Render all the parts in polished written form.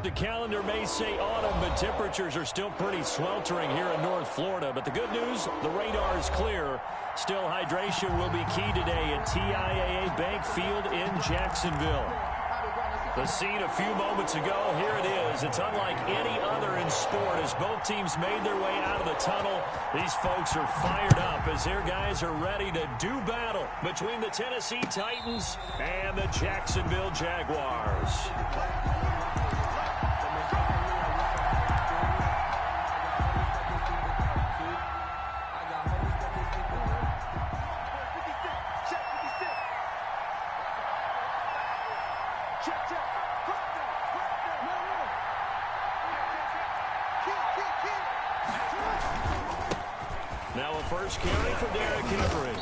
The calendar may say autumn, but temperatures are still pretty sweltering here in North Florida. But the good news, the radar is clear. Still, hydration will be key today at TIAA Bank Field in Jacksonville. The scene a few moments ago, here it is. It's unlike any other in sport as both teams made their way out of the tunnel. These folks are fired up as their guys are ready to do battle between the Tennessee Titans and the Jacksonville Jaguars. Now a first carry for Derrick Henry.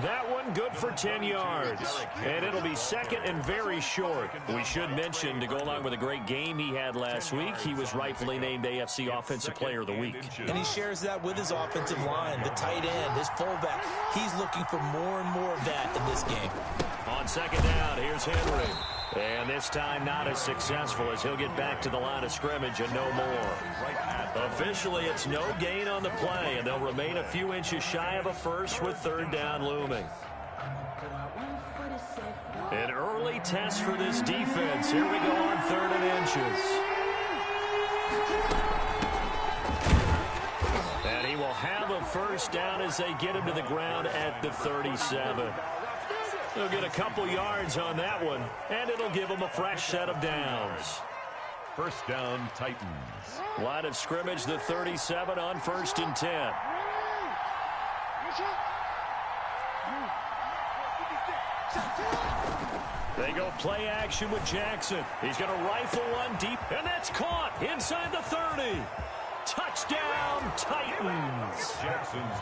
That one good for 10 yards. And it'll be second and very short. We should mention, to go along with a great game he had last week, he was rightfully named AFC Offensive Player of the Week. And he shares that with his offensive line, the tight end, his fullback. He's looking for more and more of that in this game. On second down, here's Henry. And this time not as successful as he'll get back to the line of scrimmage and no more. Officially, it's no gain on the play, and they'll remain a few inches shy of a first with third down looming. An early test for this defense. Here we go on 3rd and inches. And he will have a first down as they get him to the ground at the 37. They'll get a couple yards on that one, and it'll give them a fresh set of downs. First down, Titans. Line of scrimmage, the 37 on 1st and 10. They go play action with Jackson. He's going to rifle one deep, and that's caught inside the 30. Touchdown, Titans.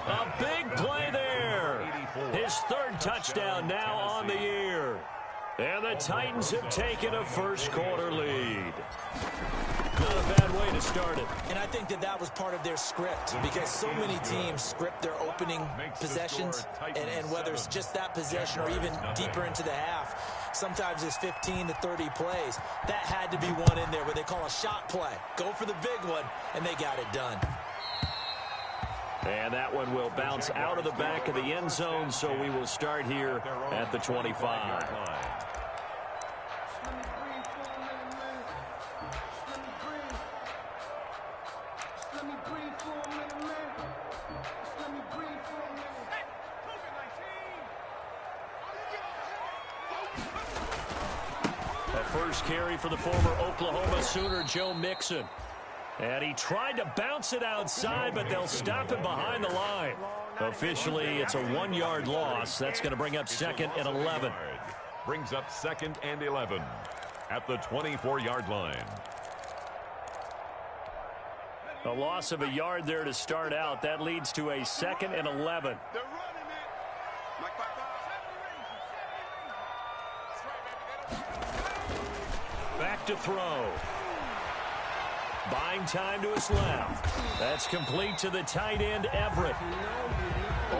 A big play there. His 3rd touchdown now on the year. And the Titans have taken a first-quarter lead. Not a bad way to start it. And I think that was part of their script, because so many teams script their opening possessions, and whether it's just that possession or even deeper into the half, sometimes it's 15 to 30 plays. That had to be one in there where they call a shot play. Go for the big one, and they got it done. And that one will bounce out of the back of the end zone, so we will start here at the 25. A first carry for the former Oklahoma Sooner, Joe Mixon. And he tried to bounce it outside, but they'll stop him behind the line. Officially, it's a 1-yard loss. That's going to bring up 2nd and 11. Brings up 2nd and 11 at the 24-yard line. A loss of a yard there to start out. That leads to a 2nd and 11. Back to throw. Buying time to his left. That's complete to the tight end, Everett.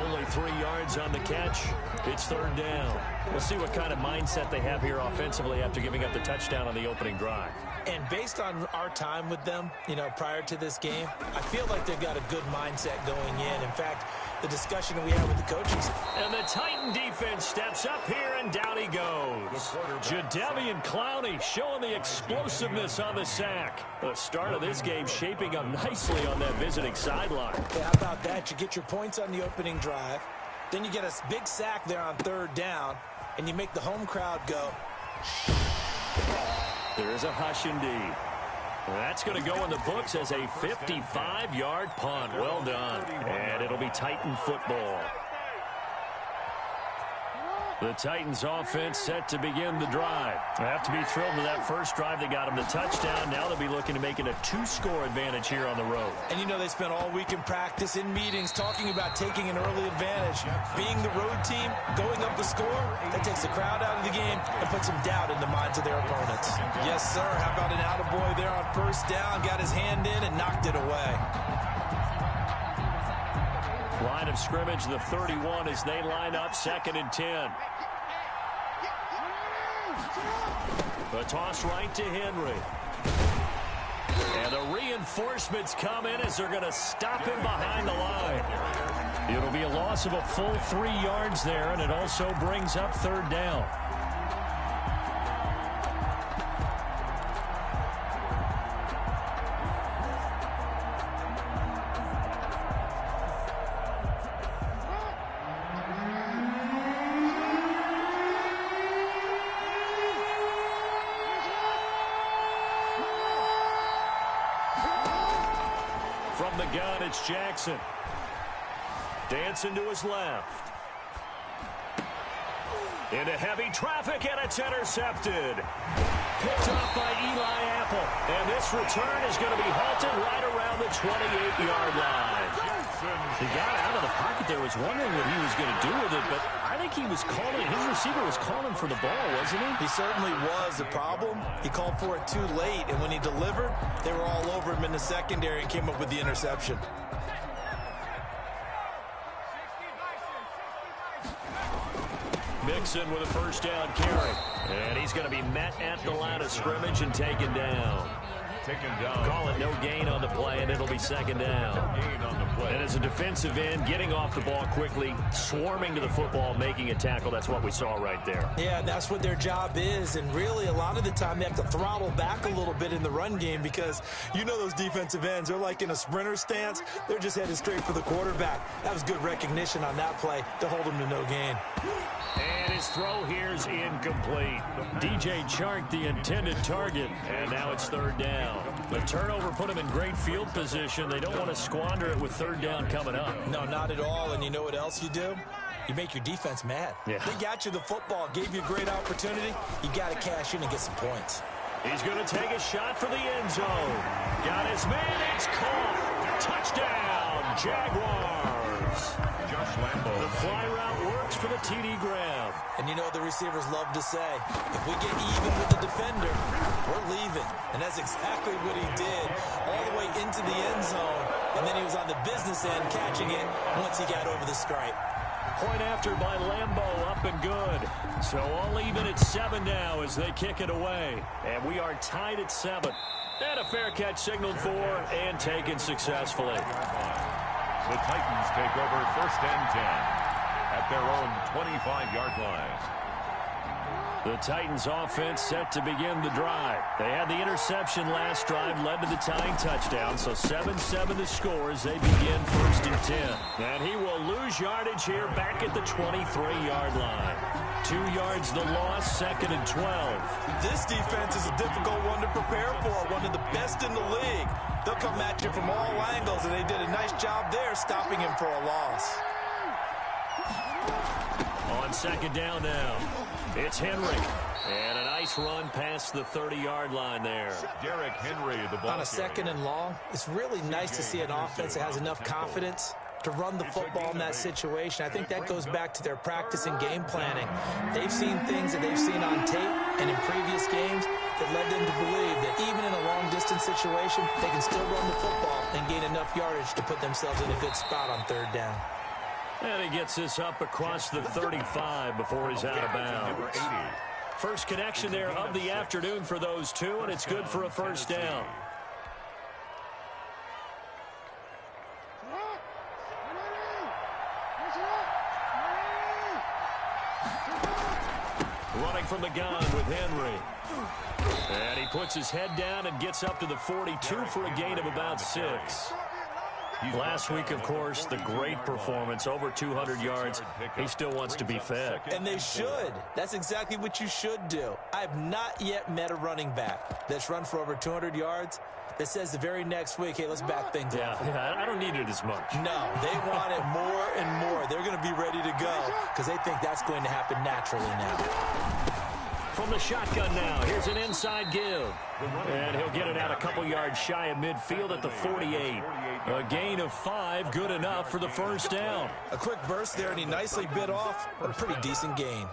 Only 3 yards on the catch. It's 3rd down. We'll see what kind of mindset they have here offensively after giving up the touchdown on the opening drive. And based on our time with them, prior to this game, I feel like they've got a good mindset going in. In fact, the discussion that we had with the coaches. And the Titan defense steps up here, and down he goes. Jadeveon Clowney showing the explosiveness on the sack. The start of this game shaping up nicely on that visiting sideline. Yeah, how about that? You get your points on the opening drive. Then you get a big sack there on 3rd down, and you make the home crowd go. There is a hush indeed. That's going to go in the books as a 55-yard punt. Well done. And it'll be Titan football. The Titans offense set to begin the drive. They have to be thrilled with that first drive. They got them the touchdown. Now they'll be looking to make it a 2-score advantage here on the road. And they spent all week in practice, in meetings, talking about taking an early advantage. Being the road team, going up the score, that takes the crowd out of the game and puts some doubt in the minds of their opponents. Yes, sir. How about an attaboy there on 1st down? Got his hand in and knocked it away. Line of scrimmage, the 31 as they line up 2nd and 10. The toss right to Henry. reinforcements come in as they're going to stop him behind the line. It'll be a loss of a full 3 yards there, and it also brings up third down. From the gun, it's Jackson. Dancing to his left. Into heavy traffic, and it's intercepted. Picked off by Eli Apple. And this return is going to be halted right around the 28-yard line. He got out of the pocket there, was wondering what he was going to do with it, but I think he was calling, his receiver was calling for the ball, wasn't he? He certainly was. The problem, he called for it too late, and when he delivered, they were all over him in the secondary and came up with the interception. Mixon with a first down carry. And he's going to be met at the line of scrimmage and taken down. Call it no gain on the play, and it'll be second down. And as a defensive end, getting off the ball quickly, swarming to the football, making a tackle, that's what we saw right there. Yeah, that's what their job is, and really a lot of the time they have to throttle back a little bit in the run game because you know those defensive ends, they're like in a sprinter stance. They're just headed straight for the quarterback. That was good recognition on that play to hold him to no gain. And his throw here is incomplete. DJ Chark, the intended target, and now it's third down. The turnover put him in great field position. They don't want to squander it with third down coming up. No, not at all, and you know what else you do? You make your defense mad. Yeah. They got you the football, gave you a great opportunity. You got to cash in and get some points. He's going to take a shot for the end zone. Got his man, it's caught. Touchdown, Jaguars. The fly route works for the TD grab. And you know what the receivers love to say? If we get even with the defender, we're leaving. And that's exactly what he did all the way into the end zone. And then he was on the business end catching it once he got over the stripe. Point after by Lambo, up and good. So all even at 7 now as they kick it away. And we are tied at 7. And a fair catch signaled for and taken successfully. The Titans take over first and 10 at their own 25-yard line. The Titans offense set to begin the drive. They had the interception last drive, led to the tying touchdown, so 7-7 the score as they begin first and 10. And he will lose yardage here back at the 23-yard line. 2 yards the loss, second and 12. This defense is a difficult one to prepare for, one of the best in the league. They'll come at you from all angles, and they did a nice job there stopping him for a loss. On second down now, it's Henry. And a nice run past the 30-yard line there. Derrick Henry, the ball on a second and long, it's really nice to see an offense that has enough confidence to run the football in that situation. I think that goes back to their practice and game planning. They've seen things that they've seen on tape and in previous games that led them to believe that even in a long-distance situation, they can still run the football and gain enough yardage to put themselves in a good spot on third down. And he gets this up across the 35 before he's out of bounds. First connection there of the afternoon for those two, and it's good for a first down. Running from the gun with Henry. And he puts his head down and gets up to the 42 for a gain of about 6. Last week, of course, the great performance, over 200 yards. He still wants to be fed. And they should. That's exactly what you should do. I have not yet met a running back that's run for over 200 yards that says the very next week, hey, let's back things up. Yeah, I don't need it as much. No, they want it more and more. They're going to be ready to go because they think that's going to happen naturally now. From the shotgun now, here's an inside give. And he'll get it out a couple yards shy of midfield at the 48. A gain of 5, good enough for the first down. A quick burst there, and he nicely bit off a pretty decent gain.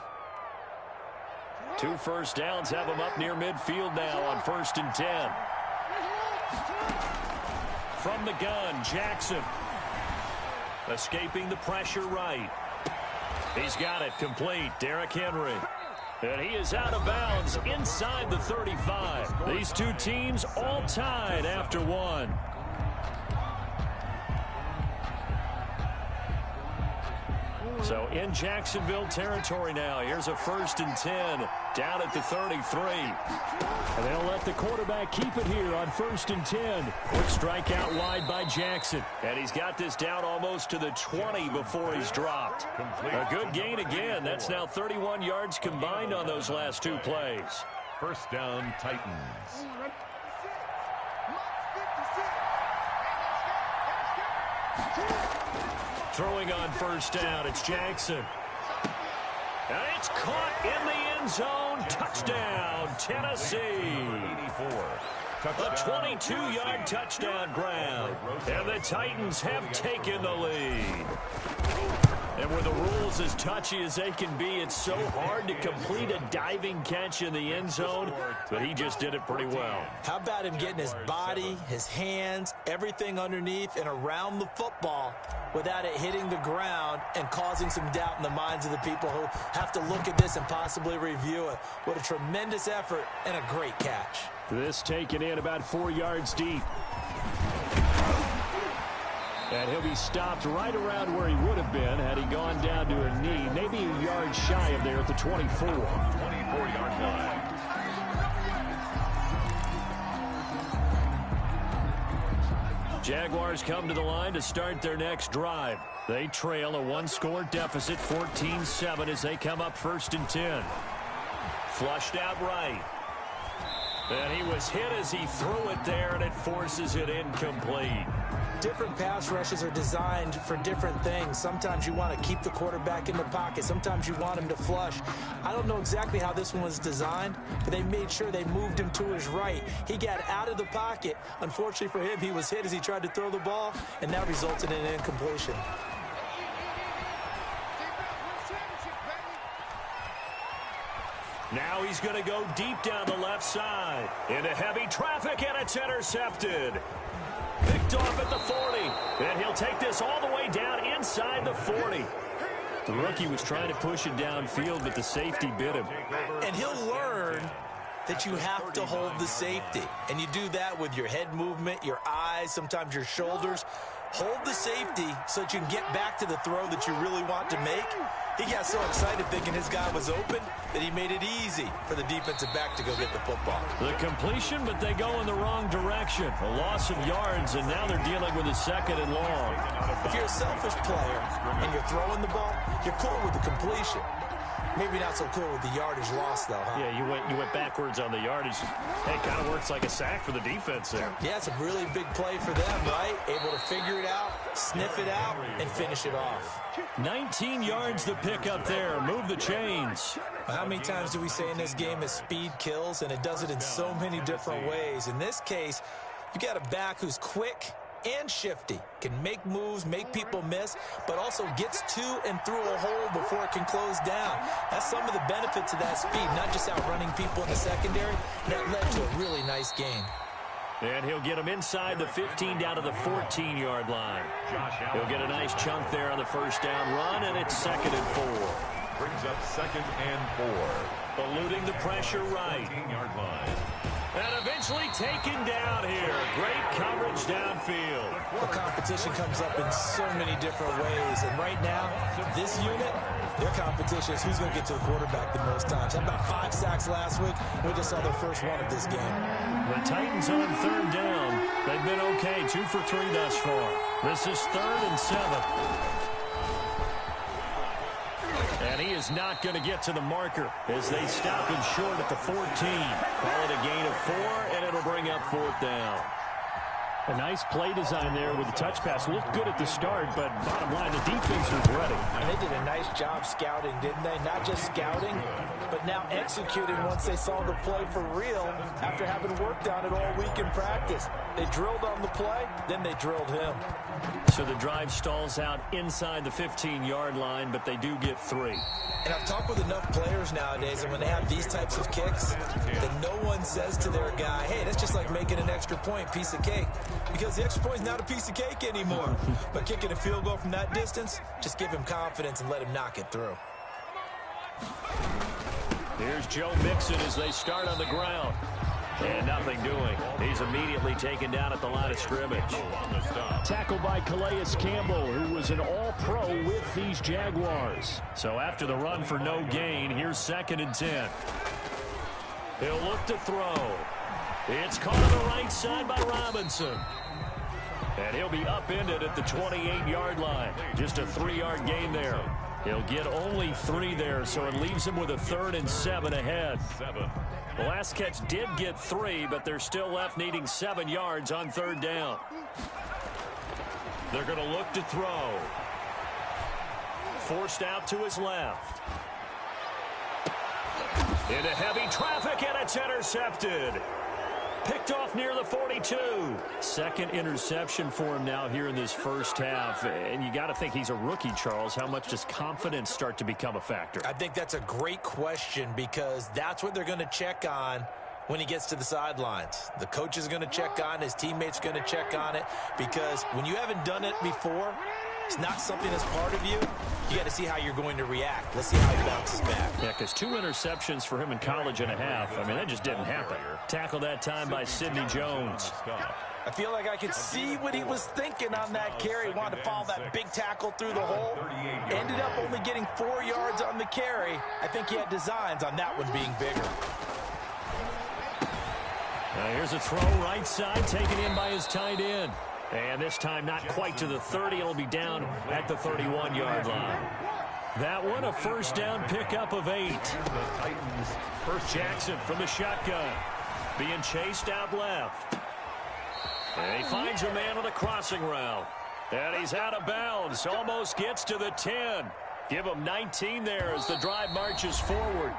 2 first downs have him up near midfield now on first and 10. From the gun, Jackson. Escaping the pressure right. He's got it complete. Derrick Henry. And he is out of bounds inside the 35. These two teams all tied after one. So in Jacksonville territory now. Here's a 1st and 10 down at the 33. And they'll let the quarterback keep it here on 1st and 10. Quick strike out wide by Jackson. And he's got this down almost to the 20 before he's dropped. A good gain again. That's now 31 yards combined on those last two plays. 1st down, Titans. Throwing on 1st down, it's Jackson. And it's caught in the end zone. Touchdown, Tennessee. 84. A 22-yard touchdown grab. And the Titans have taken the lead. And with the rules as touchy as they can be, it's so hard to complete a diving catch in the end zone, but he just did it pretty well. How about him getting his body, his hands, everything underneath and around the football without it hitting the ground and causing some doubt in the minds of the people who have to look at this and possibly review it. What a tremendous effort and a great catch. This taken in about 4 yards deep. And he'll be stopped right around where he would have been had he gone down to a knee, maybe a yard shy of there at the 24. 24-yard line. Jaguars come to the line to start their next drive. They trail a one-score deficit, 14-7, as they come up 1st and 10. Flushed out right. And he was hit as he threw it there, and it forces it incomplete. Different pass rushes are designed for different things. Sometimes you want to keep the quarterback in the pocket. Sometimes you want him to flush. I don't know exactly how this one was designed, but they made sure they moved him to his right. He got out of the pocket. Unfortunately for him, he was hit as he tried to throw the ball, and that resulted in an incompletion. Now he's going to go deep down the left side into heavy traffic, and it's intercepted. Picked off at the 40, and he'll take this all the way down inside the 40. The rookie was trying to push it downfield, but the safety bit him. And he'll learn that you have to hold the safety. And you do that with your head movement, your eyes, sometimes your shoulders. Hold the safety so that you can get back to the throw that you really want to make. He got so excited thinking his guy was open that he made it easy for the defensive back to go get the football. The completion, but they go in the wrong direction. A loss of yards, and now they're dealing with a 2nd and long. If you're a selfish player and you're throwing the ball, you're cool with the completion. Maybe not so cool with the yardage loss, though, huh? Yeah, you went backwards on the yardage. It kind of works like a sack for the defense there. Yeah, it's a really big play for them, right? Able to figure it out, sniff it out, and finish it off. 19 yards to pick up there. Move the chains. How many times do we say in this game that speed kills, and it does it in so many different ways? In this case, you got a back who's quick and shifty, can make moves, make people miss, but also gets to and through a hole before it can close down. That's some of the benefits of that speed, not just outrunning people in the secondary. That led to a really nice gain. And he'll get him inside the 15 down to the 14-yard line. He'll get a nice chunk there on the 1st down run, and it's 2nd and 4. Brings up 2nd and 4. Eluding the pressure right. 15-yard line. And eventually taken down here. Great coverage downfield. The competition comes up in so many different ways. And right now, this unit, their competition is who's going to get to the quarterback the most times. Had about 5 sacks last week. We just saw their first one of this game. The Titans on 3rd down. They've been okay. 2 for 3 thus far. This is 3rd and 7. And he is not going to get to the marker as they stop him short at the 14. Call it a gain of 4, and it'll bring up 4th down. A nice play design there with the touch pass. Looked good at the start, but bottom line, the defense was ready. And they did a nice job scouting, didn't they? Not just scouting, but now executing once they saw the play for real after having worked on it all week in practice. They drilled on the play, then they drilled him. So the drive stalls out inside the 15-yard line, but they do get 3. And I've talked with enough players nowadays, and when they have these types of kicks, that no one says to their guy, hey, that's just like making an extra point, piece of cake. Because the extra point is not a piece of cake anymore. But kicking a field goal from that distance, just give him confidence and let him knock it through. Here's Joe Mixon as they start on the ground. And nothing doing. He's immediately taken down at the line of scrimmage. Tackled by Calais Campbell, who was an all-pro with these Jaguars. So after the run for no gain, here's 2nd and 10. He'll look to throw. It's caught on the right side by Robinson. And he'll be upended at the 28-yard line. Just a 3-yard gain there. He'll get only 3 there, so it leaves him with a 3rd and 7 ahead. The last catch did get 3, but they're still left needing 7 yards on 3rd down. They're going to look to throw. Forced out to his left. Into heavy traffic, and it's intercepted. Picked off near the 42. 2nd interception for him now here in this first half. And you got to think he's a rookie, Charles. How much does confidence start to become a factor? I think that's a great question because that's what they're going to check on when he gets to the sidelines. The coach is going to check on it. His teammates going to check on it because when you haven't done it before, it's not something that's part of you. You got to see how you're going to react. Let's see how he bounces back. Yeah, because 2 interceptions for him in college and a half. I mean, that just didn't happen. Tackled that time by Sidney Jones. I feel like I could see what he was thinking on that carry. He wanted to follow that big tackle through the hole. Ended up only getting 4 yards on the carry. I think he had designs on that one being bigger. Now here's a throw right side, taken in by his tight end. And this time not quite to the 30. It'll be down at the 31-yard line. That one a first down pickup of 8. Jackson from the shotgun. Being chased out left. And he finds a man on the crossing route. And he's out of bounds. Almost gets to the 10. Give him 19 there as the drive marches forward.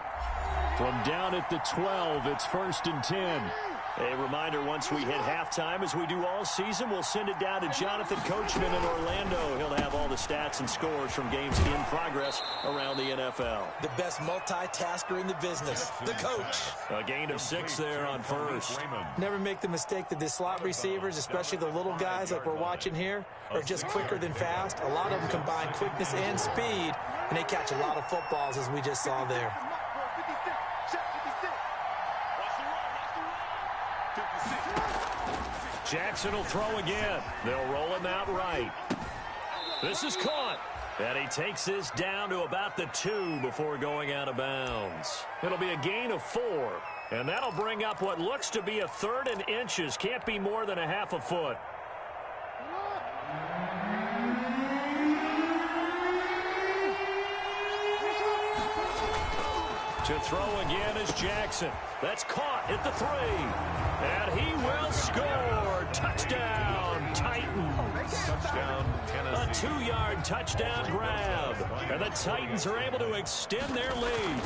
From down at the 12, it's 1st and 10. A reminder, once we hit halftime, as we do all season, we'll send it down to Jonathan Coachman in Orlando. He'll have all the stats and scores from games in progress around the NFL. The best multitasker in the business, the coach. A gain of 6 there on first. Never make the mistake that the slot receivers, especially the little guys like we're watching here, are just quicker than fast. A lot of them combine quickness and speed, and they catch a lot of footballs, as we just saw there. Jackson will throw again. They'll roll him out right. This is caught. And he takes this down to about the 2 before going out of bounds. It'll be a gain of 4. And that'll bring up what looks to be a 3rd and inches. Can't be more than a half a foot. To throw again is Jackson. That's caught at the 3. And he will score. Touchdown, Titans. Touchdown, Tennessee. A 2-yard touchdown grab. And the Titans are able to extend their lead.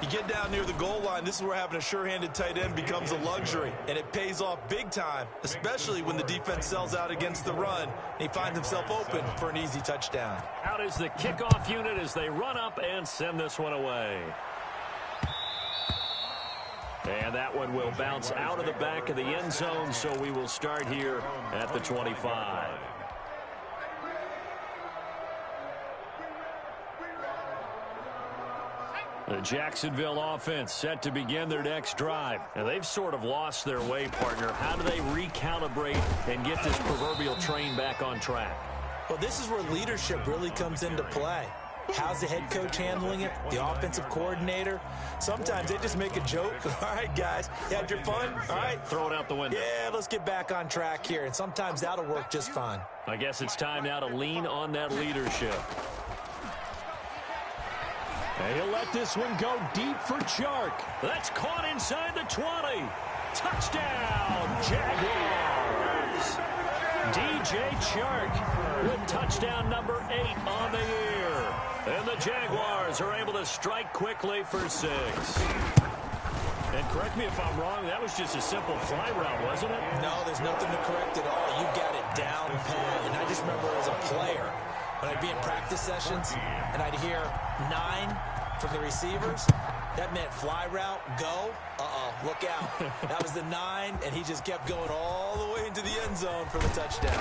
You get down near the goal line, this is where having a sure-handed tight end becomes a luxury. And it pays off big time, especially when the defense sells out against the run. And he finds himself open for an easy touchdown. Out is the kickoff unit as they run up and send this one away. And that one will bounce out of the back of the end zone, so we will start here at the 25. The Jacksonville offense set to begin their next drive. And they've sort of lost their way, partner. How do they recalibrate and get this proverbial train back on track? Well, this is where leadership really comes into play. How's the head coach handling it? The offensive coordinator? Sometimes they just make a joke. All right, guys, you had your fun? All right. Throw it out the window. Yeah, let's get back on track here. And sometimes that'll work just fine. I guess it's time now to lean on that leadership. And he'll let this one go deep for Chark. That's caught inside the 20. Touchdown, Jaguars. DJ Chark with touchdown number 8 on the year. And the Jaguars are able to strike quickly for 6. And correct me if I'm wrong, that was just a simple fly route, wasn't it? No, there's nothing to correct at all. You got it down pat. And I just remember as a player, when I'd be in practice sessions and I'd hear 9 from the receivers, that meant fly route, go, look out. That was the 9, and he just kept going all the way into the end zone for the touchdown.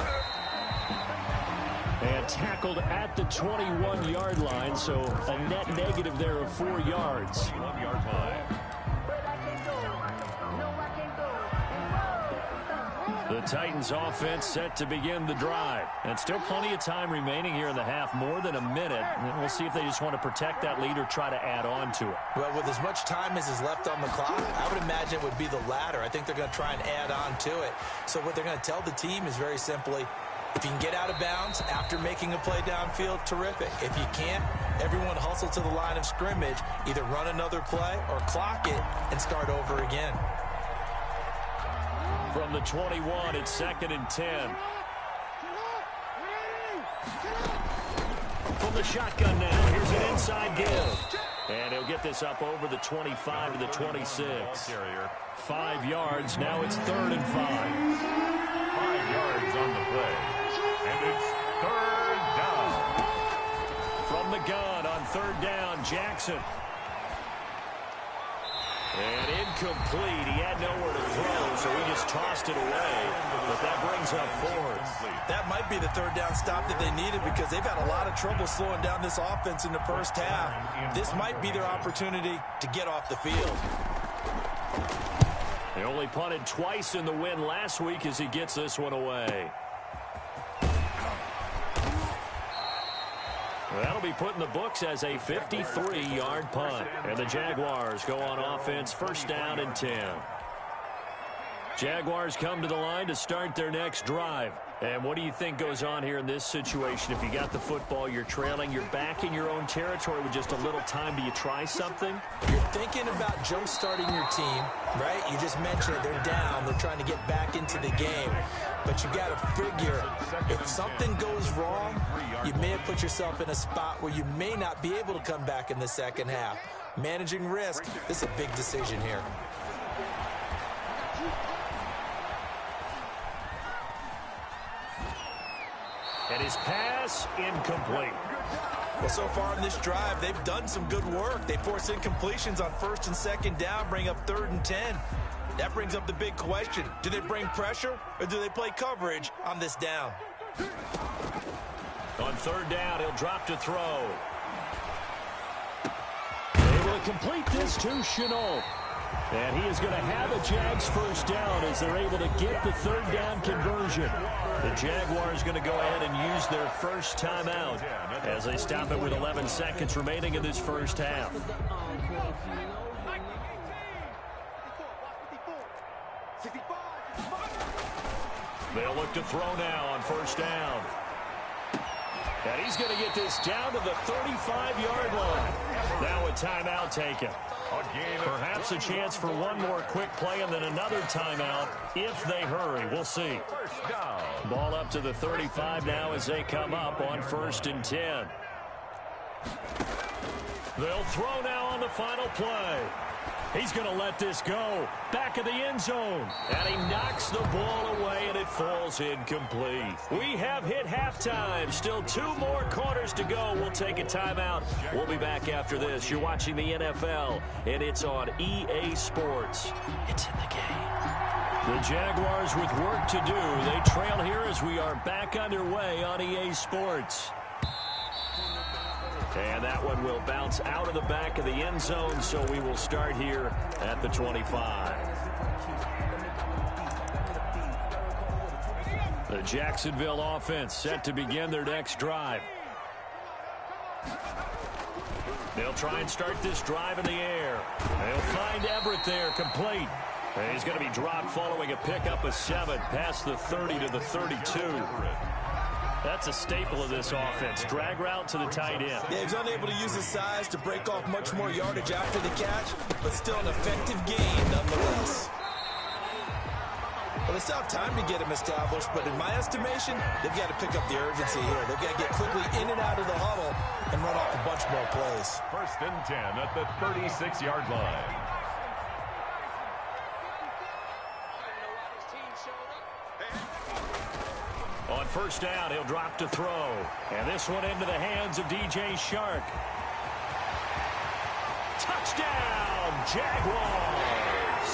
And tackled at the 21-yard line, so a net negative there of 4 yards. 1 yard line. The Titans offense set to begin the drive. And still plenty of time remaining here in the half, more than a minute. And we'll see if they just want to protect that lead or try to add on to it. Well, with as much time as is left on the clock, I would imagine it would be the latter. I think they're going to try and add on to it. So what they're going to tell the team is very simply, if you can get out of bounds after making a play downfield, terrific. If you can't, everyone hustle to the line of scrimmage, either run another play or clock it and start over again. From the 21, it's 2nd and 10. From the shotgun now, here's an inside give. And he'll get this up over the 25 to the 26. 5 yards, now it's 3rd and 5. 5 yards on the play. And it's 3rd down. From the gun on 3rd down, Jackson. And incomplete. He had nowhere to throw, so he just tossed it away. But that brings up 4th. That might be the 3rd down stop that they needed because they've had a lot of trouble slowing down this offense in the first half. This might be their opportunity to get off the field. They only punted twice in the win last week as he gets this one away. That'll be put in the books as a 53-yard punt. And the Jaguars go on offense, 1st down and 10. Jaguars come to the line to start their next drive. And what do you think goes on here in this situation? If you got the football, you're trailing, you're back in your own territory with just a little time. Do you try something? You're thinking about jump-starting your team, right? You just mentioned it. They're down. They're trying to get back into the game. But you got to figure, if something goes wrong, you may have put yourself in a spot where you may not be able to come back in the second half. Managing risk, this is a big decision here. And his pass, incomplete. Well, so far in this drive, they've done some good work. They force incompletions on 1st and 2nd down, bring up 3rd and 10. That brings up the big question. Do they bring pressure or do they play coverage on this down? On 3rd down, he'll drop to throw. Able to complete this to Chenault. And he is going to have a Jags 1st down as they're able to get the 3rd down conversion. The Jaguars going to go ahead and use their first timeout as they stop it with 11 seconds remaining in this first half. They'll look to throw now on 1st down. And he's going to get this down to the 35-yard line. Now a timeout taken. Perhaps a chance for one more quick play and then another timeout if they hurry. We'll see. Ball up to the 35 now as they come up on 1st and 10. They'll throw now on the final play. He's going to let this go. Back of the end zone. And he knocks the ball away, and it falls incomplete. We have hit halftime. Still 2 more quarters to go. We'll take a timeout. We'll be back after this. You're watching the NFL, and it's on EA Sports. It's in the game. The Jaguars with work to do. They trail here as we are back underway on EA Sports. And that one will bounce out of the back of the end zone, so we will start here at the 25. The Jacksonville offense set to begin their next drive. They'll try and start this drive in the air. They'll find Everett there, complete. And he's going to be dropped following a pickup of 7 past the 30 to the 32. That's a staple of this offense. Drag route to the tight end. Yeah, he's unable to use his size to break off much more yardage after the catch, but still an effective gain nonetheless. Well, they still have time to get him established, but in my estimation, they've got to pick up the urgency here. They've got to get quickly in and out of the huddle and run off a bunch more plays. 1st and 10 at the 36-yard line. On 1st down, he'll drop to throw. And this one into the hands of DJ Chark. Touchdown, Jaguars!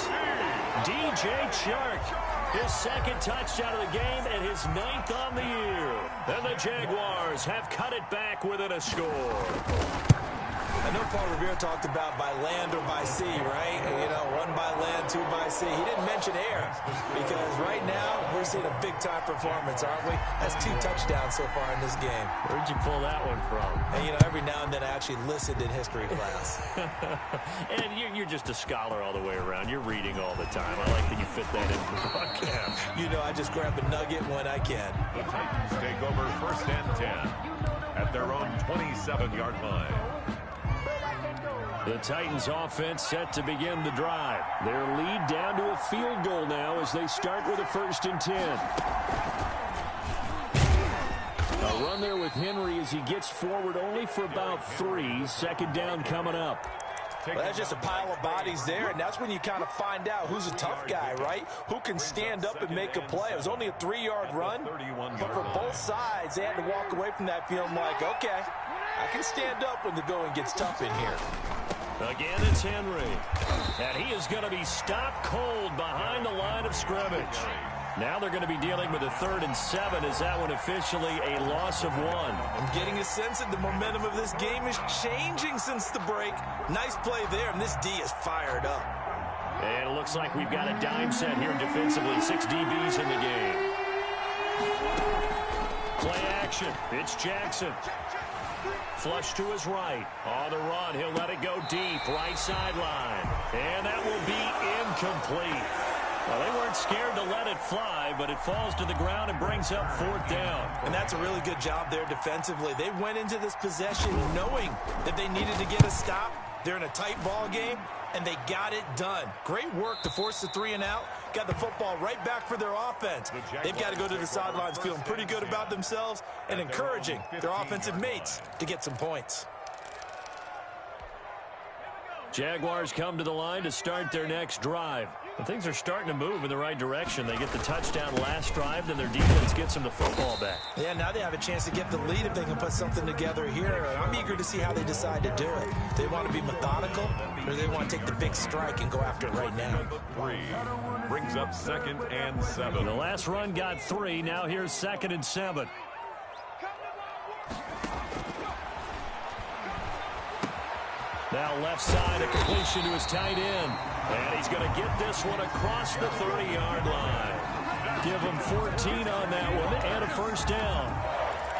DJ Chark His second touchdown of the game and his 9th on the year. And the Jaguars have cut it back within a score. I know Paul Revere talked about by land or by sea, right? You know, 1 by land, 2 by sea. He didn't mention air because right now we're seeing a big-time performance, aren't we? That's 2 touchdowns so far in this game. Where'd you pull that one from? And, you know, every now and then I actually listened in history class. And you're just a scholar all the way around. You're reading all the time. I like that you fit that into the broadcast. You know, I just grab a nugget when I can. The Titans take over 1st and 10 at their own 27-yard line. The Titans offense set to begin the drive. Their lead down to a field goal now as they start with a 1st and 10. A run there with Henry as he gets forward only for about 3. 2nd down coming up. Well, that's just a pile of bodies there, and that's when you kind of find out who's a tough guy, right? Who can stand up and make a play. It was only a 3-yard run, but for both sides, they had to walk away from that feeling like, okay, I can stand up when the going gets tough in here. Again, it's Henry. And he is going to be stopped cold behind the line of scrimmage. Now they're going to be dealing with a 3rd and 7. Is that one officially a loss of 1? I'm getting a sense that the momentum of this game is changing since the break. Nice play there, and this D is fired up. And it looks like we've got a dime set here defensively. 6 DBs in the game. Play action. It's Jackson. Flush to his right. On the run, he'll let it go deep. Right sideline. And that will be incomplete. Well, they weren't scared to let it fly, but it falls to the ground and brings up 4th down. And that's a really good job there defensively. They went into this possession knowing that they needed to get a stop. They're in a tight ball game, and they got it done. Great work to force the 3 and out. Got the football right back for their offense. They've got to go to the sidelines feeling pretty good about themselves and encouraging their offensive mates to get some points. Jaguars come to the line to start their next drive. And things are starting to move in the right direction. They get the touchdown last drive, then their defense gets them the football back. Yeah, now they have a chance to get the lead if they can put something together here. And I'm eager to see how they decide to do it. They want to be methodical, or they want to take the big strike and go after it right now. 3 brings up 2nd and 7. The last run got 3. Now here's 2nd and 7. Now left side, a completion to his tight end. And he's going to get this one across the 30-yard line. Give him 14 on that one and a 1st down.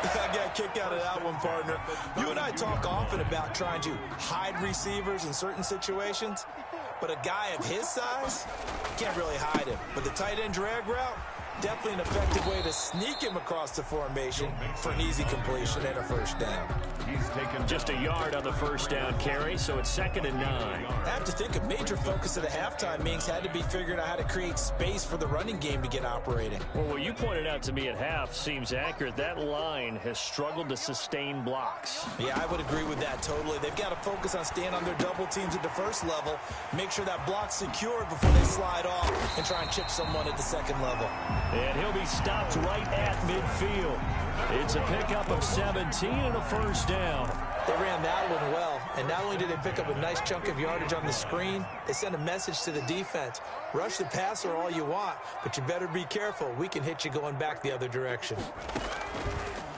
I got a kick out of that one, partner. You and I talk often about trying to hide receivers in certain situations, but a guy of his size, can't really hide him. But the tight end drag route, definitely an effective way to sneak him across the formation for an easy completion and a 1st down. He's taken just a yard on the 1st down carry, so it's 2nd and 9. I have to think a major focus of the halftime meetings had to be figuring out how to create space for the running game to get operating. Well, what you pointed out to me at half seems accurate. That line has struggled to sustain blocks. Yeah, I would agree with that totally. They've got to focus on staying on their double teams at the 1st level, make sure that block's secured before they slide off and try and chip someone at the 2nd level. And he'll be stopped right at midfield. It's a pickup of 17 and a 1st down. They ran that one well, and not only did they pick up a nice chunk of yardage on the screen, they sent a message to the defense. Rush the passer all you want, but you better be careful. We can hit you going back the other direction.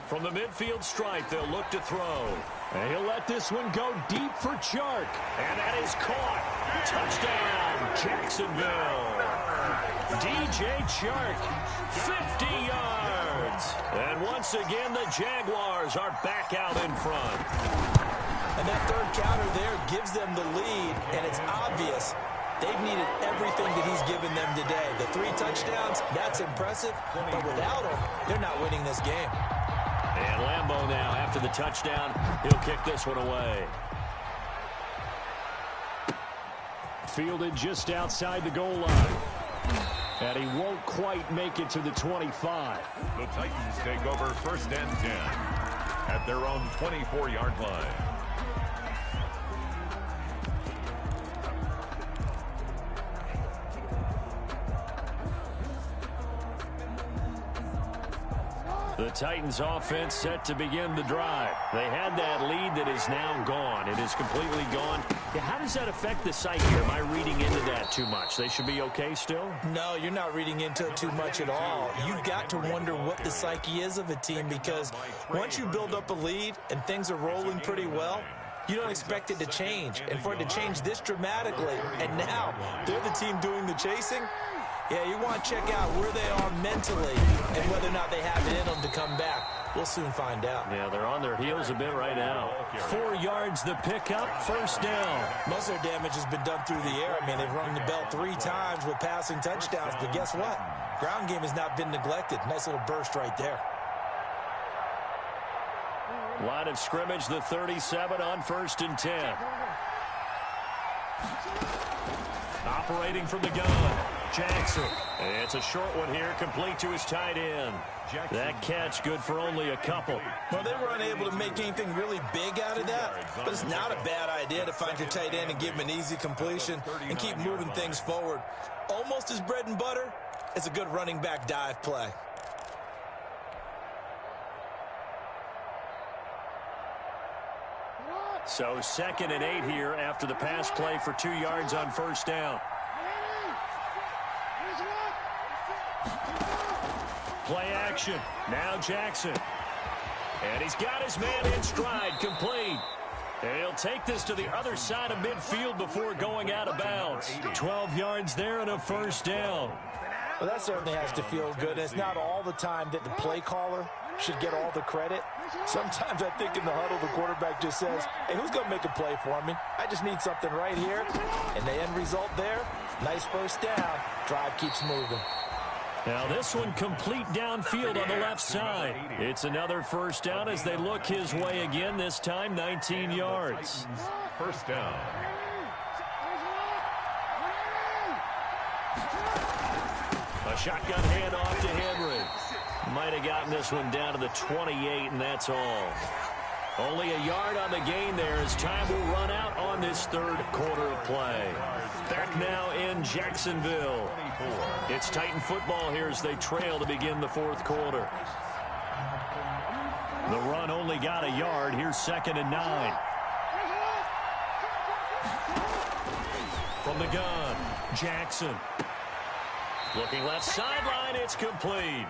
From the midfield stripe, they'll look to throw. And he'll let this one go deep for Chark. And that is caught. Touchdown, Jacksonville. DJ Chark, 50 yards. And once again, the Jaguars are back out in front. And that 3rd counter there gives them the lead, and it's obvious they've needed everything that he's given them today. The 3 touchdowns, that's impressive, but without him, they're not winning this game. And Lambeau now, after the touchdown, he'll kick this one away. Fielded just outside the goal line. And he won't quite make it to the 25. The Titans take over 1st and 10 at their own 24-yard line. The Titans offense set to begin the drive. They had that lead that is now gone. It is completely gone. Yeah, how does that affect the psyche? Am I reading into that too much? They should be okay still? No, you're not reading into it too much at all. You've got to wonder what the psyche is of a team, because once you build up a lead and things are rolling pretty well, you don't expect it to change. And for it to change this dramatically, and now they're the team doing the chasing, yeah, you want to check out where they are mentally and whether or not they have it in them to come back. We'll soon find out. Yeah, they're on their heels a bit right now. 4 yards the pickup, first down. Most of their damage has been done through the air. I mean, they've rung the bell 3 times with passing touchdowns, but guess what? Ground game has not been neglected. Nice little burst right there. Line of scrimmage, the 37 on 1st and 10. Operating from the gun, Jackson. It's a short one here, complete to his tight end. That catch good for only a couple. Well, they were unable to make anything really big out of that, but it's not a bad idea to find your tight end and give him an easy completion and keep moving things forward. Almost his bread and butter. It's a good running back dive play. So 2nd and 8 here after the pass play for 2 yards on 1st down. Play action. Now Jackson. And he's got his man in stride, complete. And he'll take this to the other side of midfield before going out of bounds. 12 yards there and a 1st down. Well, that certainly has to feel good. And it's not all the time that the play caller should get all the credit. Sometimes I think in the huddle, the quarterback just says, hey, who's going to make a play for me? I just need something right here. And the end result there, nice first down. Drive keeps moving. Now this one complete downfield on the left side. It's another 1st down as they look his way again, this time 19 yards. 1st down. A shotgun handoff to Henry. Might have gotten this one down to the 28, and that's all. Only a yard on the gain there as time will run out on this 3rd quarter of play. Back now in Jacksonville. It's Titan football here as they trail to begin the 4th quarter. The run only got a yard. Here's 2nd and 9. From the gun, Jackson. Looking left sideline, it's complete.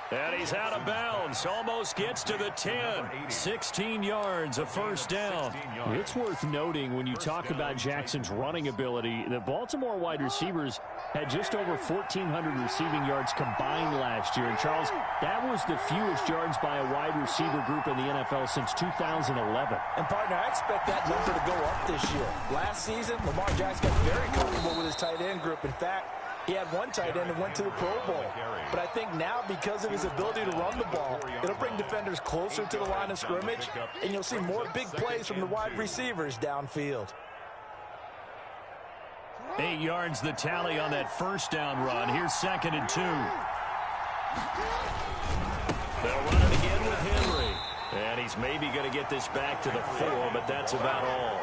And he's out of bounds. Almost gets to the 10. 16 yards, a 1st down. It's worth noting when you talk about Jackson's running ability, the Baltimore wide receivers had just over 1,400 receiving yards combined last year. And, Charles, that was the fewest yards by a wide receiver group in the NFL since 2011. And, partner, I expect that number to go up this year. Last season, Lamar Jackson got very comfortable with his tight end group. In fact, he had one tight end that went to the Pro Bowl. But I think now, because of his ability to run the ball, it'll bring defenders closer to the line of scrimmage, and you'll see more big plays from the wide receivers downfield. 8 yards the tally on that 1st down run. Here's 2nd and 2. They'll run it again with Henry. And he's maybe going to get this back to the 4, but that's about all.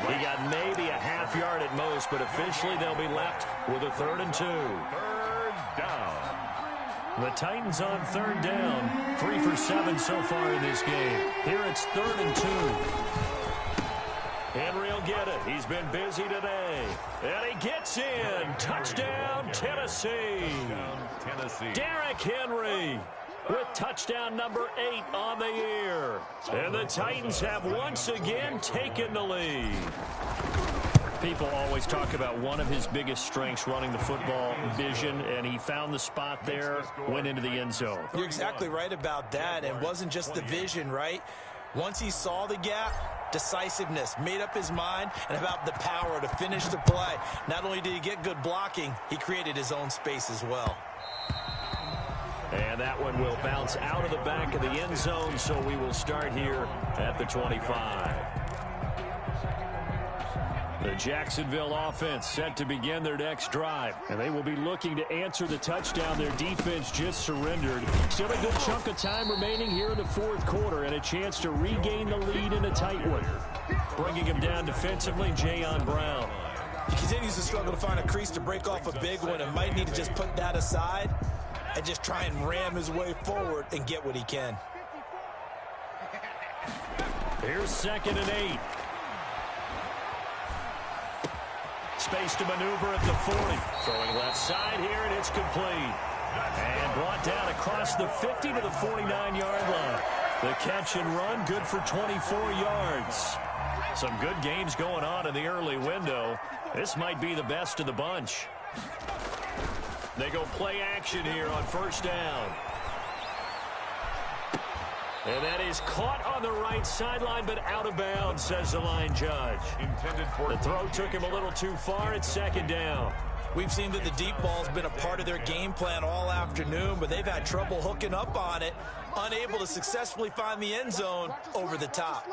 He got maybe a half yard at most, but officially they'll be left with a 3rd and 2. 3rd down. The Titans on 3rd down. 3 for 7 so far in this game. Here it's 3rd and 2. Henry will get it. He's been busy today. And he gets in. Touchdown, Tennessee. Derrick Henry with touchdown number 8 on the year. And the Titans have once again taken the lead. People always talk about one of his biggest strengths, running the football, vision, and he found the spot there, went into the end zone. You're exactly right about that. It wasn't just the vision, right? Once he saw the gap, decisiveness, made up his mind, and about the power to finish the play. Not only did he get good blocking, he created his own space as well. And that one will bounce out of the back of the end zone, so we will start here at the 25. The Jacksonville offense set to begin their next drive, and they will be looking to answer the touchdown their defense just surrendered. Still a good chunk of time remaining here in the 4th quarter and a chance to regain the lead in a tight one. Bringing him down defensively, Jayon Brown. He continues to struggle to find a crease to break off a big one and might need to just put that aside. and just try and ram his way forward and get what he can. Here's 2nd and 8. Space to maneuver at the 40. Throwing left side here, and it's complete. And brought down across the 50 to the 49-yard line. The catch and run, good for 24 yards. Some good games going on in the early window. This might be the best of the bunch. They go play action here on 1st down. And that is caught on the right sideline, but out of bounds, says the line judge. The throw took him a little too far. It's 2nd down. We've seen that the deep ball's been a part of their game plan all afternoon, but they've had trouble hooking up on it, unable to successfully find the end zone over the top.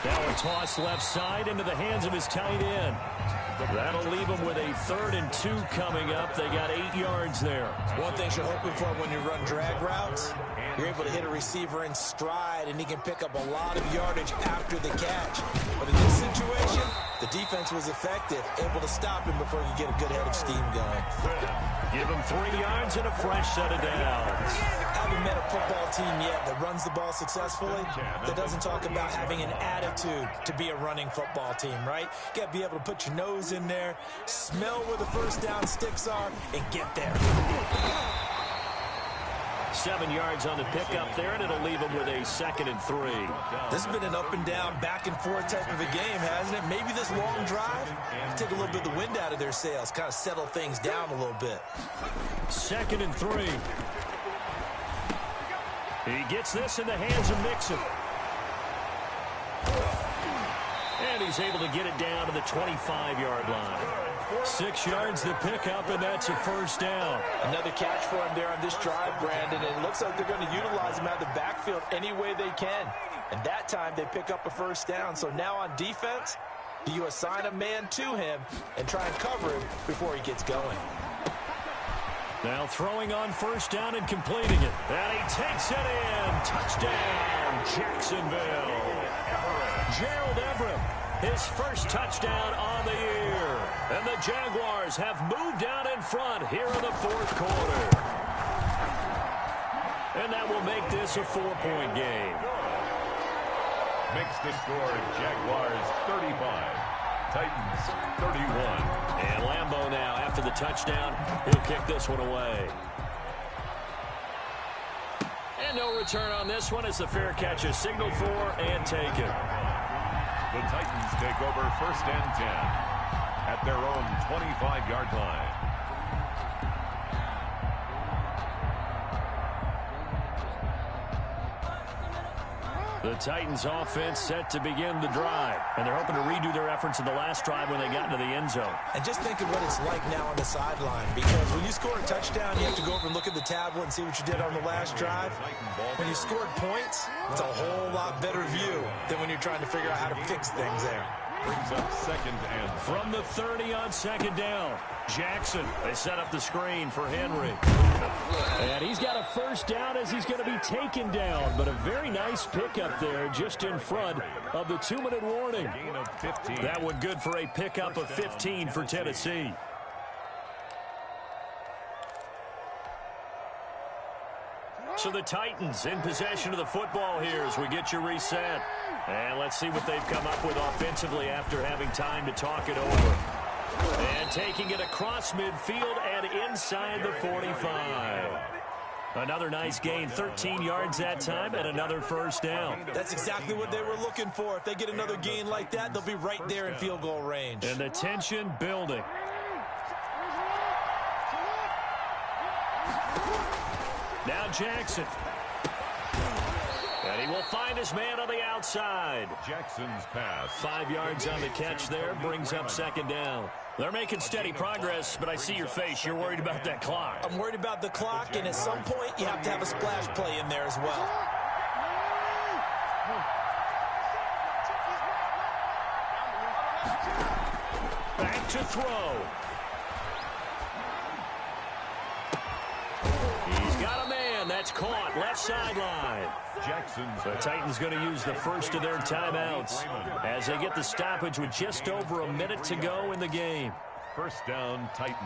Now a toss left side into the hands of his tight end. That'll leave them with a 3rd and 2 coming up. They got 8 yards there. One thing you're hoping for when you run drag routes, you're able to hit a receiver in stride, and he can pick up a lot of yardage after the catch. But in this situation, the defense was effective, able to stop him before he could get a good head of steam going. Give him 3 yards and a fresh set of downs. Haven't met a football team yet that runs the ball successfully, that doesn't talk about having an attitude to be a running football team, right? You got to be able to put your nose in there, smell where the 1st down sticks are, and get there. 7 yards on the pickup there, and it'll leave him with a 2nd and 3. This has been an up and down, back and forth type of a game, hasn't it? Maybe this long drive take a little bit of the wind out of their sails, kind of settle things down a little bit. 2nd and 3. He gets this in the hands of Mixon. And he's able to get it down to the 25-yard line. 6 yards to pick up, and that's a 1st down. Another catch for him there on this drive, Brandon. And it looks like they're going to utilize him out of the backfield any way they can. And that time they pick up a 1st down. So now on defense, do you assign a man to him and try and cover him before he gets going? Now throwing on 1st down and completing it. And he takes it in. Touchdown, Jacksonville. Gerald Everett, his 1st touchdown on the year. And the Jaguars have moved out in front here in the 4th quarter. And that will make this a 4-point game. Makes the score Jaguars 35. Titans 31. And Lambeau now, after the touchdown, he'll kick this one away. And no return on this one as the fair catch is signaled for and taken. The Titans take over 1st and 10 at their own 25-yard line. The Titans offense set to begin the drive, and they're hoping to redo their efforts in the last drive when they got into the end zone. And just think of what it's like now on the sideline, because when you score a touchdown, you have to go over and look at the tablet and see what you did on the last drive. When you scored points, it's a whole lot better view than when you're trying to figure out how to fix things there. Brings up 2nd and from the 30 on 2nd down. Jackson, they set up the screen for Henry. And he's got a 1st down as he's going to be taken down. But a very nice pickup there just in front of the 2-minute warning. gain of 15. That one good for a pickup of 15 for Tennessee. So the Titans in possession of the football here as we get you reset. And let's see what they've come up with offensively after having time to talk it over. And taking it across midfield and inside the 45. Another nice gain, 13 yards that time, and another 1st down. That's exactly what they were looking for. If they get another gain like that, they'll be right there in field goal range. And the tension building. Now Jackson. And he will find his man on the outside. Jackson's pass. 5 yards on the catch there, brings up 2nd down. They're making steady progress, but I see your face. You're worried about that clock. I'm worried about the clock, and at some point, you have to have a splash play in there as well. Back to throw. He's got a man. That's caught. Left sideline. Jackson's The Titans going to use the first of their timeouts as they get the stoppage with just over a minute to go in the game. First down, Titans.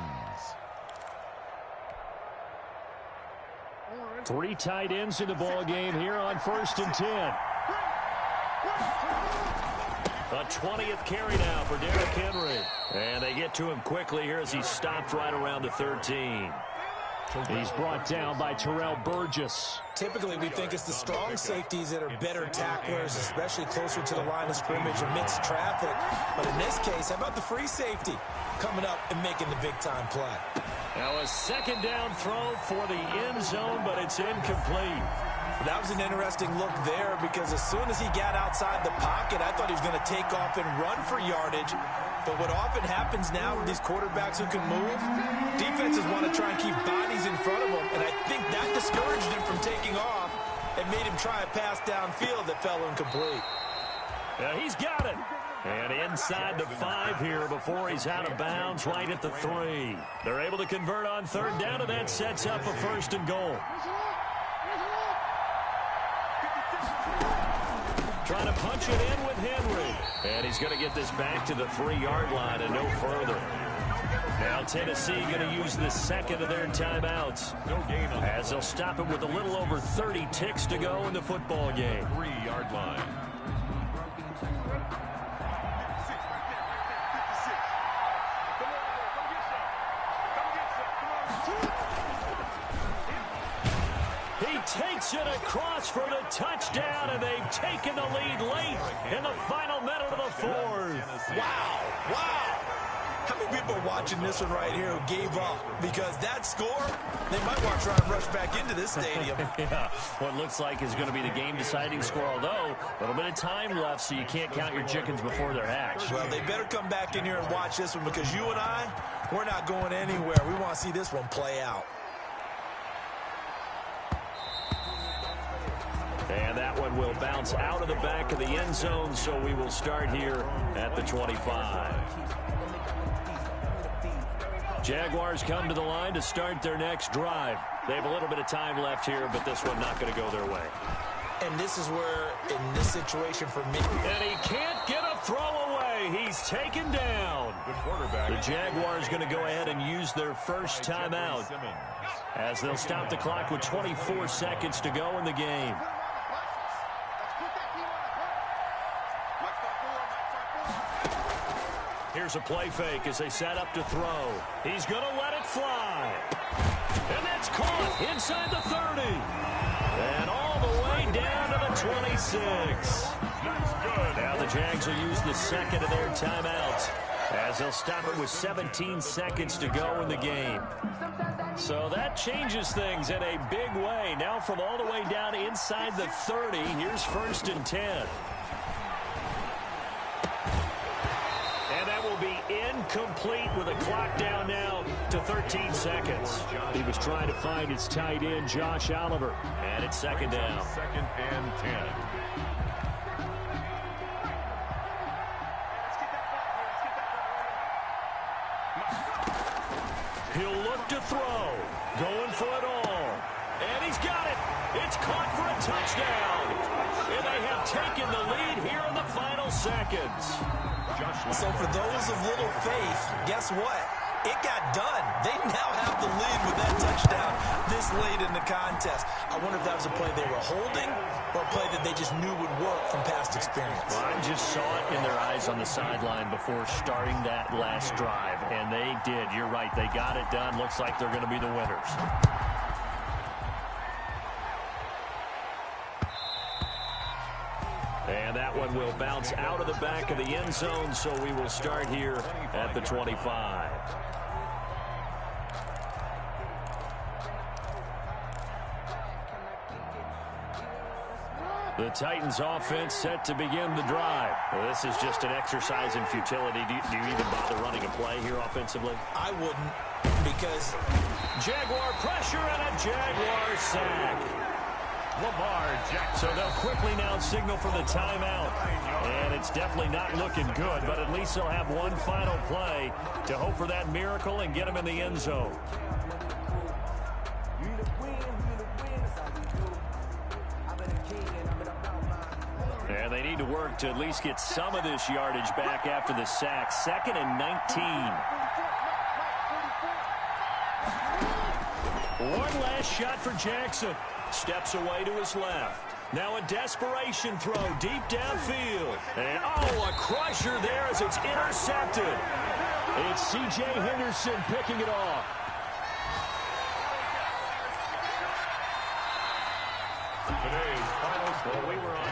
3 tight ends in the ball game here on 1st and 10. A 20th carry now for Derrick Henry. And they get to him quickly here as he stopped right around the 13. He's brought down by Terrell Burgess. Typically, we think it's the strong safeties that are better tacklers, especially closer to the line of scrimmage amidst traffic. But in this case, how about the free safety coming up and making the big-time play? Now a second down throw for the end zone, but it's incomplete. That was an interesting look there because as soon as he got outside the pocket, I thought he was going to take off and run for yardage. But what often happens now with these quarterbacks who can move, defenses want to try and keep bodies in front of them. And I think that discouraged him from taking off and made him try a pass downfield that fell incomplete. Yeah, he's got it. And inside the 5 here before he's out of bounds right at the 3. They're able to convert on 3rd down, and that sets up a 1st and goal. Trying to punch it in with Henry. And he's going to get this back to the 3-yard line and no further. Now Tennessee going to use the second of their timeouts. As they'll stop it with a little over 30 ticks to go in the football game. 3-yard line. Takes it across for the touchdown, and they've taken the lead late in the final minute of the 4th. Wow, wow. How many people are watching this one right here who gave up? Because that score, they might want to try and rush back into this stadium. Yeah, what looks like is going to be the game-deciding score, although a little bit of time left, so you can't count your chickens before they're hatched. Well, they better come back in here and watch this one because you and I, we're not going anywhere. We want to see this one play out. And that one will bounce out of the back of the end zone, so we will start here at the 25. Jaguars come to the line to start their next drive. They have a little bit of time left here, but this one not going to go their way. And this is where, in this situation for me... And he can't get a throw away. He's taken down. The Jaguars going to go ahead and use their first timeout as they'll stop the clock with 24 seconds to go in the game. Here's a play fake as they set up to throw. He's going to let it fly. And that's caught inside the 30. And all the way down to the 26. That's good. Now the Jags will use the second of their timeouts as they'll stop it with 17 seconds to go in the game. So that changes things in a big way. Now from all the way down inside the 30, here's 1st and 10. Incomplete with a clock down now to 13 seconds. He was trying to find his tight end, Josh Oliver. And it's 2nd down. 2nd and 10. He'll look to throw. Going for it all. And he's got it. It's caught for a touchdown. And they have taken the lead here in the final seconds. So for those of little faith, guess what? It got done. They now have the lead with that touchdown this late in the contest. I wonder if that was a play they were holding or a play that they just knew would work from past experience. Well, I just saw it in their eyes on the sideline before starting that last drive, and they did. You're right. They got it done. Looks like they're going to be the winners. And that one will bounce out of the back of the end zone, so we will start here at the 25. The Titans offense set to begin the drive. Well, this is just an exercise in futility. Do you even bother running a play here offensively? I wouldn't, because Jaguar pressure and a Jaguar sack. Lamar Jackson. So they'll quickly now signal for the timeout. And it's definitely not looking good, but at least they'll have one final play to hope for that miracle and get them in the end zone. And they need to work to at least get some of this yardage back after the sack. 2nd and 19. One last shot for Jackson. Steps away to his left. Now a desperation throw deep downfield. And, oh, a crusher there as it's intercepted. It's C.J. Henderson picking it off. Today's final score. Well, we were on